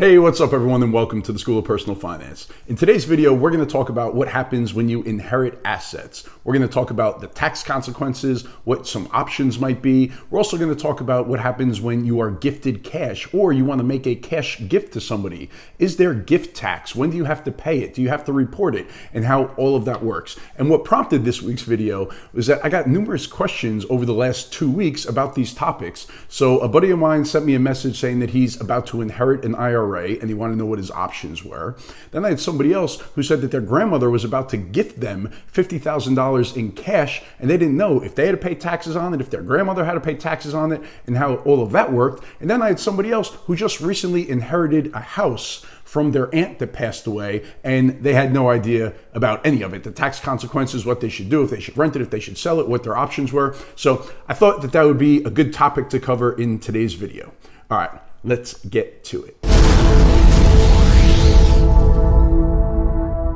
Hey, what's up everyone, and welcome to the School of Personal Finance. In today's video, we're going to talk about what happens when you inherit assets. We're going to talk about the tax consequences, what some options might be. We're also going to talk about what happens when you are gifted cash or you want to make a cash gift to somebody. Is there gift tax? When do you have to pay it? Do you have to report it? And how all of that works. And what prompted this week's video was that I got numerous questions over the last 2 weeks about these topics. So a buddy of mine sent me a message saying that he's about to inherit an IRA and he wanted to know what his options were. Then I had somebody else who said that their grandmother was about to gift them $50,000 in cash and they didn't know if they had to pay taxes on it, if their grandmother had to pay taxes on it, and how all of that worked. And then I had somebody else who just recently inherited a house from their aunt that passed away, and they had no idea about any of it. The tax consequences, what they should do, if they should rent it, if they should sell it, what their options were. So I thought that that would be a good topic to cover in today's video. All right, let's get to it.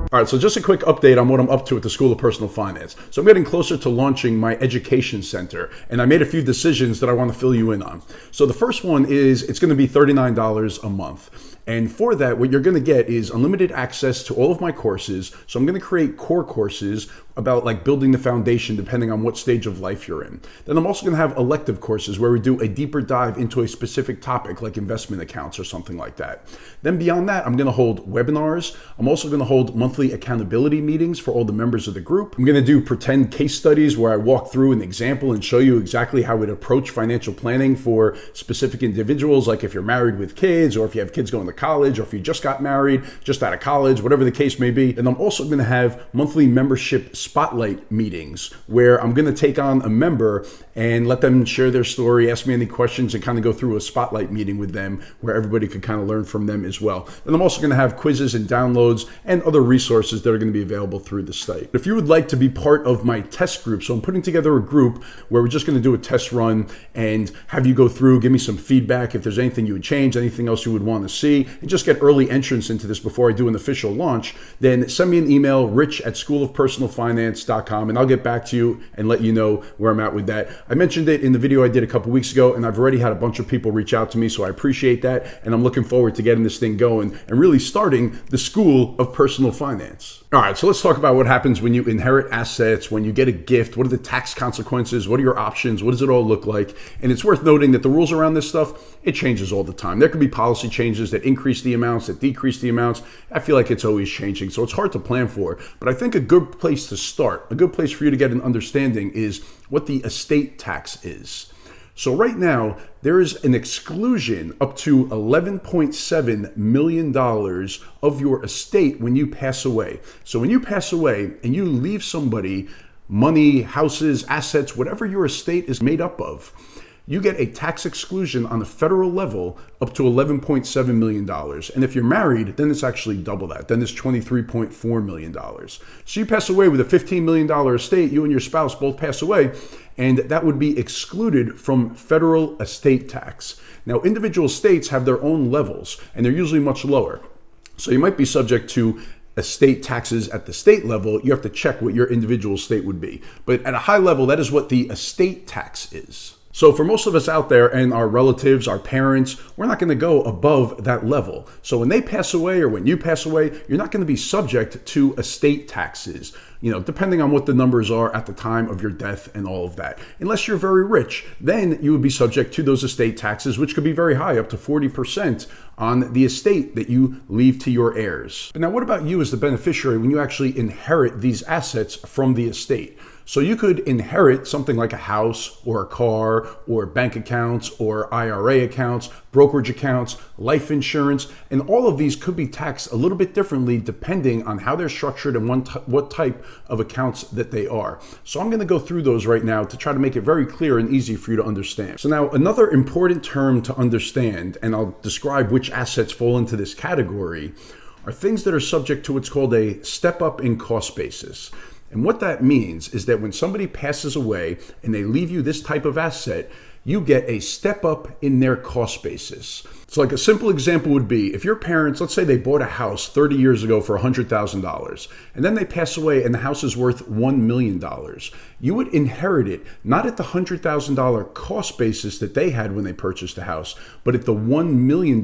All right, so just a quick update on what I'm up to at the School of Personal Finance. So I'm getting closer to launching my education center, and I made a few decisions that I want to fill you in on. So the first one is it's going to be $39 a month. And for that, what you're going to get is unlimited access to all of my courses. So I'm going to create core courses about like building the foundation depending on what stage of life you're in. Then I'm also going to have elective courses where we do a deeper dive into a specific topic like investment accounts or something like that. Then beyond that, I'm going to hold webinars. I'm also going to hold monthly accountability meetings for all the members of the group. I'm going to do pretend case studies where I walk through an example and show you exactly how we'd approach financial planning for specific individuals, like if you're married with kids or if you have kids going to college or if you just got married, just out of college, whatever the case may be. And I'm also going to have monthly membership spotlight meetings where I'm going to take on a member and let them share their story, ask me any questions, and kind of go through a spotlight meeting with them where everybody could kind of learn from them as well. And I'm also going to have quizzes and downloads and other resources that are going to be available through the site. If you would like to be part of my test group, so I'm putting together a group where we're just going to do a test run and have you go through, give me some feedback if there's anything you would change, anything else you would want to see, and just get early entrance into this before I do an official launch, then send me an email, rich@schoolofpersonalfinance.com, and I'll get back to you and let you know where I'm at with that. I mentioned it in the video I did a couple weeks ago, and I've already had a bunch of people reach out to me, so I appreciate that, and I'm looking forward to getting this thing going and really starting the School of Personal Finance. All right, so let's talk about what happens when you inherit assets, when you get a gift. What are the tax consequences? What are your options? What does it all look like? And it's worth noting that the rules around this stuff, it changes all the time. There could be policy changes that increase the amounts, that decrease the amounts. I feel like it's always changing, so it's hard to plan for. But I think a good place to start, a good place for you to get an understanding is what the estate tax is. So right now, there is an exclusion up to $11.7 million of your estate when you pass away. So when you pass away and you leave somebody money, houses, assets, whatever your estate is made up of, you get a tax exclusion on the federal level up to $11.7 million. And if you're married, then it's actually double that. Then it's $23.4 million. So you pass away with a $15 million estate, you and your spouse both pass away, and that would be excluded from federal estate tax. Now, individual states have their own levels, and they're usually much lower. So you might be subject to estate taxes at the state level. You have to check what your individual state would be. But at a high level, that is what the estate tax is. So for most of us out there and our relatives, our parents, we're not going to go above that level. So when they pass away or when you pass away, you're not going to be subject to estate taxes, depending on what the numbers are at the time of your death and all of that. Unless you're very rich, then you would be subject to those estate taxes, which could be very high, up to 40% on the estate that you leave to your heirs. But now what about you as the beneficiary when you actually inherit these assets from the estate? So you could inherit something like a house or a car or bank accounts or IRA accounts, brokerage accounts, life insurance, and all of these could be taxed a little bit differently depending on how they're structured and what type of accounts that they are. So I'm going to go through those right now to try to make it very clear and easy for you to understand. So now another important term to understand, and I'll describe which assets fall into this category, are things that are subject to what's called a step up in cost basis. And what that means is that when somebody passes away and they leave you this type of asset, you get a step up in their cost basis. So like a simple example would be if your parents, let's say they bought a house 30 years ago for $100,000 and then they pass away and the house is worth $1 million. You would inherit it not at the $100,000 cost basis that they had when they purchased the house, but at the $1 million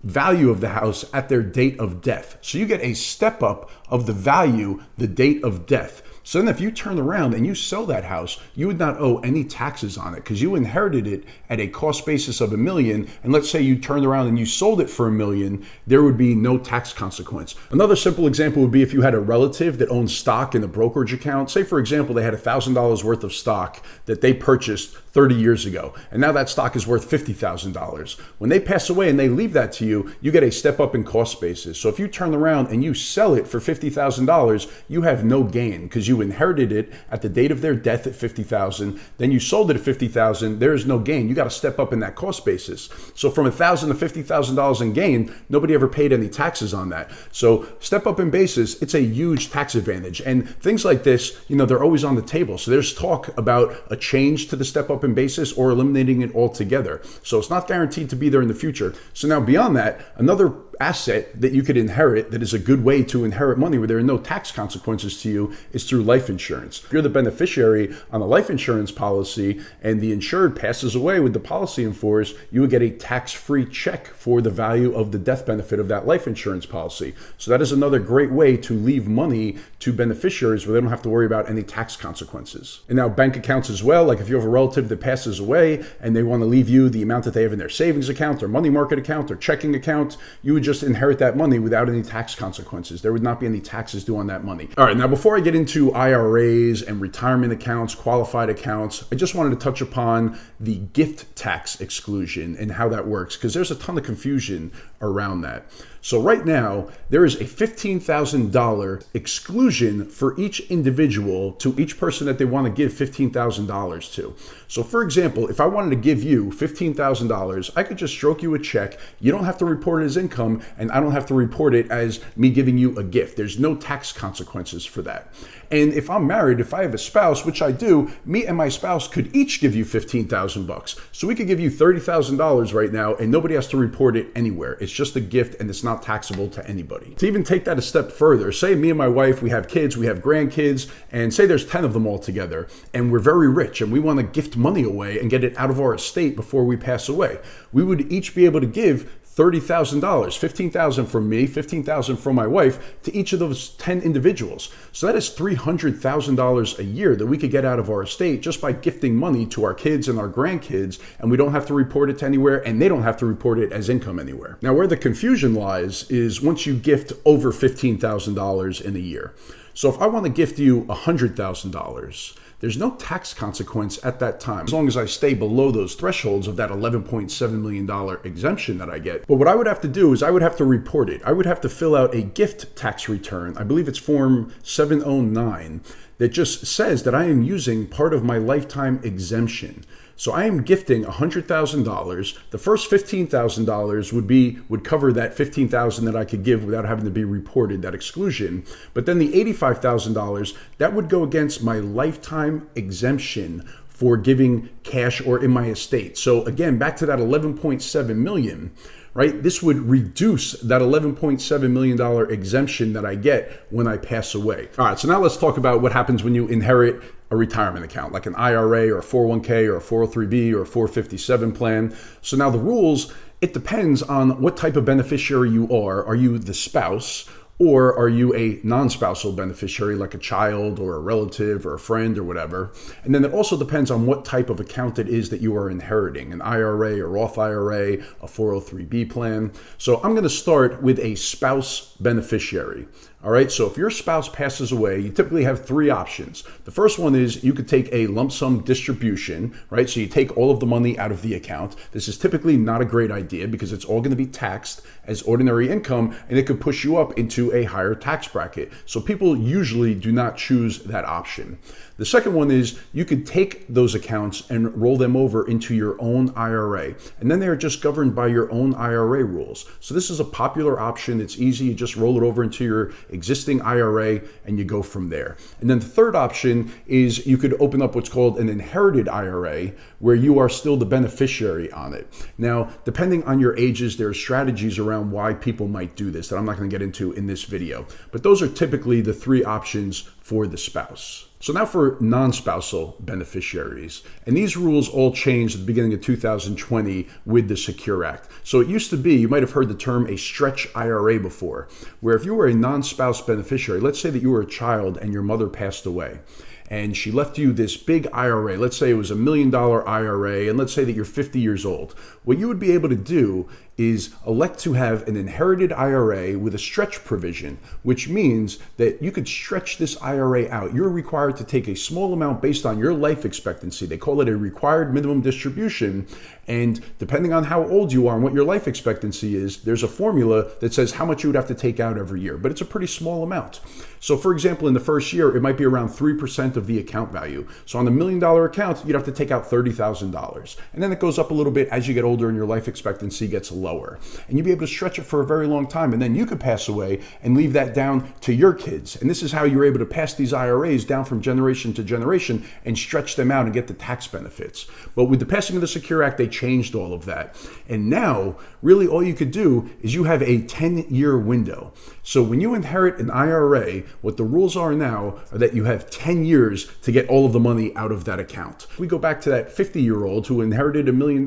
value of the house at their date of death. So you get a step up of the value, the date of death. So then if you turn around and you sell that house, you would not owe any taxes on it because you inherited it at a cost basis of $1 million. And let's say you turned around and you sold it for $1 million, there would be no tax consequence. Another simple example would be if you had a relative that owns stock in a brokerage account. Say, for example, they had $1,000 worth of stock that they purchased 30 years ago. And now that stock is worth $50,000. When they pass away and they leave that to you, you get a step up in cost basis. So if you turn around and you sell it for $50,000, you have no gain because you inherited it at the date of their death at $50,000. Then you sold it at $50,000. There is no gain. You got to step up in that cost basis. So from $1,000 to $50,000 in gain, nobody ever paid any taxes on that. So step up in basis, it's a huge tax advantage. And things like this, they're always on the table. So there's talk about a change to the step up in basis or eliminating it altogether. So it's not guaranteed to be there in the future. So now beyond that, another asset that you could inherit that is a good way to inherit money where there are no tax consequences to you is through life insurance. If you're the beneficiary on a life insurance policy and the insured passes away with the policy in force, you would get a tax-free check for the value of the death benefit of that life insurance policy. So that is another great way to leave money to beneficiaries where they don't have to worry about any tax consequences. And now bank accounts as well, like if you have a relative that passes away and they want to leave you the amount that they have in their savings account or money market account or checking account, you would just inherit that money without any tax consequences. There would not be any taxes due on that money. All right, now before I get into IRAs and retirement accounts, qualified accounts, I just wanted to touch upon the gift tax exclusion and how that works because there's a ton of confusion around that. So right now, there is a $15,000 exclusion for each individual to each person that they want to give $15,000 to. So for example, if I wanted to give you $15,000, I could just stroke you a check. You don't have to report it as income, and I don't have to report it as me giving you a gift. There's no tax consequences for that. And if I'm married, if I have a spouse, which I do, me and my spouse could each give you $15,000. So we could give you $30,000 right now, and nobody has to report it anywhere. It's just a gift, and it's not taxable to anybody. To even take that a step further, say me and my wife, we have kids, we have grandkids, and say there's 10 of them all together, and we're very rich, and we want to gift money away and get it out of our estate before we pass away. We would each be able to give $30,000, $15,000 from me, $15,000 from my wife to each of those 10 individuals. So that is $300,000 a year that we could get out of our estate just by gifting money to our kids and our grandkids, and we don't have to report it to anywhere, and they don't have to report it as income anywhere. Now, where the confusion lies is once you gift over $15,000 in a year. So if I want to gift you $100,000, there's no tax consequence at that time, as long as I stay below those thresholds of that $11.7 million exemption that I get. But what I would have to do is I would have to report it. I would have to fill out a gift tax return. I believe it's Form 709 that just says that I am using part of my lifetime exemption. So I am gifting $100,000. The first $15,000 would cover that $15,000 that I could give without having to be reported, that exclusion. But then the $85,000, that would go against my lifetime exemption for giving cash or in my estate. So again, back to that $11.7 million. Right? This would reduce that $11.7 million exemption that I get when I pass away. All right, so now let's talk about what happens when you inherit a retirement account, like an IRA or a 401k or a 403b or a 457 plan. So now the rules, it depends on what type of beneficiary you are. Are you the spouse? Or are you a non-spousal beneficiary like a child or a relative or a friend or whatever? And then it also depends on what type of account it is that you are inheriting, an IRA, a Roth IRA, a 403b plan. So I'm going to start with a spouse beneficiary. All right, so if your spouse passes away, you typically have three options. The first one is you could take a lump sum distribution, right? So you take all of the money out of the account. This is typically not a great idea because it's all going to be taxed as ordinary income, and it could push you up into a higher tax bracket. So people usually do not choose that option. The second one is you could take those accounts and roll them over into your own IRA. And then they're just governed by your own IRA rules. So this is a popular option. It's easy. You just roll it over into your existing IRA and you go from there. And then the third option is you could open up what's called an inherited IRA where you are still the beneficiary on it. Now, depending on your ages, there are strategies around why people might do this that I'm not going to get into in this video. But those are typically the three options for the spouse. So now for non-spousal beneficiaries. And these rules all changed at the beginning of 2020 with the Secure Act. So it used to be, you might have heard the term a stretch IRA before, where if you were a non-spouse beneficiary, let's say that you were a child and your mother passed away, and she left you this big IRA. Let's say it was $1 million IRA, and let's say that you're 50 years old. What you would be able to do is elect to have an inherited IRA with a stretch provision, which means that you could stretch this IRA out. You're required to take a small amount based on your life expectancy. They call it a required minimum distribution. And depending on how old you are and what your life expectancy is, there's a formula that says how much you would have to take out every year, but it's a pretty small amount. So for example, in the first year, it might be around 3% of the account value. So on a $1 million account, you'd have to take out $30,000. And then it goes up a little bit as you get older and your life expectancy gets lower. And you'd be able to stretch it for a very long time. And then you could pass away and leave that down to your kids. And this is how you're able to pass these IRAs down from generation to generation and stretch them out and get the tax benefits. But with the passing of the Secure Act, they changed all of that. And now, really all you could do is you have a 10-year window. So when you inherit an IRA, what the rules are now are that you have 10 years to get all of the money out of that account. If we go back to that 50-year-old who inherited $1 million,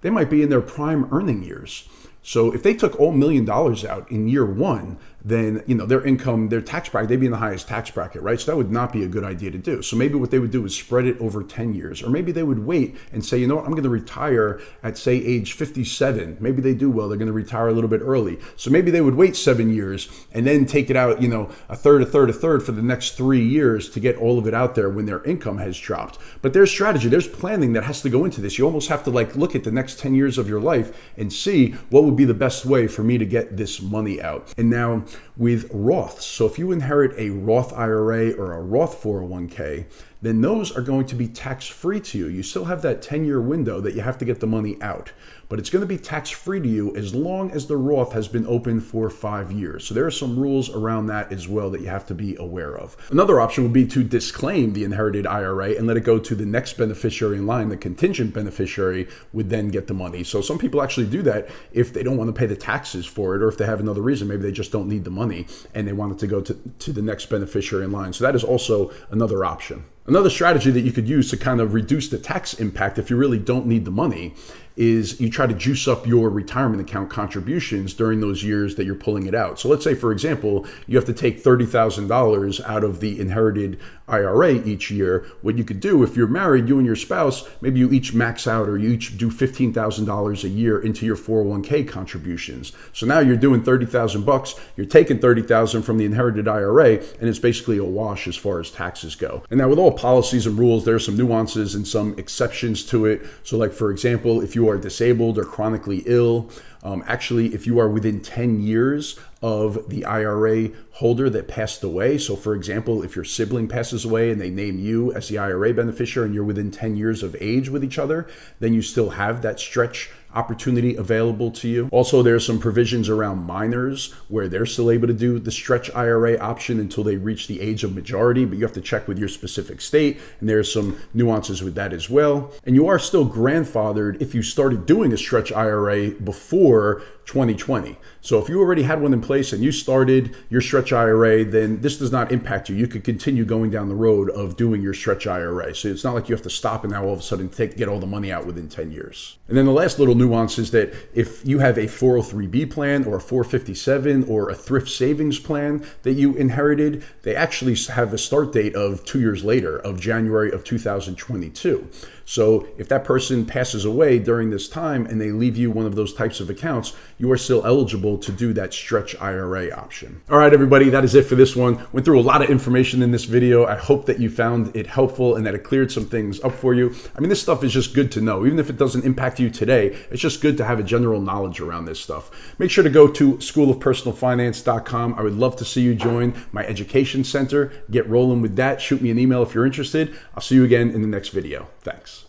they might be in their prime earning years. So if they took all $1 million out in year one, then their income, their tax bracket, they'd be in the highest tax bracket, right? So that would not be a good idea to do. So maybe what they would do is spread it over 10 years. Or maybe they would wait and say, you know what, I'm going to retire at, say, age 57. Maybe they do well. They're going to retire a little bit early. So maybe they would wait 7 years and then take it out, a third for the next 3 years to get all of it out there when their income has dropped. But there's strategy, there's planning that has to go into this. You almost have to look at the next 10 years of your life and see what would be the best way for me to get this money out. And now with Roths, so if you inherit a Roth IRA or a Roth 401k, then those are going to be tax-free to you. You still have that 10-year window that you have to get the money out, but it's going to be tax-free to you as long as the Roth has been open for 5 years. So there are some rules around that as well that you have to be aware of. Another option would be to disclaim the inherited IRA and let it go to the next beneficiary in line. The contingent beneficiary would then get the money. So some people actually do that if they don't want to pay the taxes for it, or if they have another reason, maybe they just don't need the money and they want it to go to the next beneficiary in line. So that is also another option. Another strategy that you could use to kind of reduce the tax impact if you really don't need the money is you try to juice up your retirement account contributions during those years that you're pulling it out. So let's say, for example, you have to take $30,000 out of the inherited IRA each year. What you could do, if you're married, you and your spouse, maybe you each max out or you each do $15,000 a year into your 401k contributions. So now you're doing $30,000, you're taking $30,000 from the inherited IRA, and it's basically a wash as far as taxes go. And now with all policies and rules, there are some nuances and some exceptions to it. So like, for example, if you are disabled or chronically ill, actually, if you are within 10 years of the IRA holder that passed away. So for example, if your sibling passes away and they name you as the IRA beneficiary and you're within 10 years of age with each other, then you still have that stretch opportunity available to you. Also, there's some provisions around minors where they're still able to do the stretch IRA option until they reach the age of majority, but you have to check with your specific state, and there's some nuances with that as well. And you are still grandfathered if you started doing a stretch IRA before 2020. So if you already had one in place and you started your stretch IRA, then this does not impact you. You could continue going down the road of doing your stretch IRA. So it's not like you have to stop and now all of a sudden get all the money out within 10 years. And then the last little nuance is that if you have a 403b plan or a 457 or a thrift savings plan that you inherited, they actually have a start date of 2 years later, of January of 2022. So if that person passes away during this time and they leave you one of those types of accounts, you are still eligible to do that stretch IRA option. All right, everybody, that is it for this one. Went through a lot of information in this video. I hope that you found it helpful and that it cleared some things up for you. I mean, this stuff is just good to know. Even if it doesn't impact you today, it's just good to have a general knowledge around this stuff. Make sure to go to schoolofpersonalfinance.com. I would love to see you join my education center. Get rolling with that. Shoot me an email if you're interested. I'll see you again in the next video. Thanks.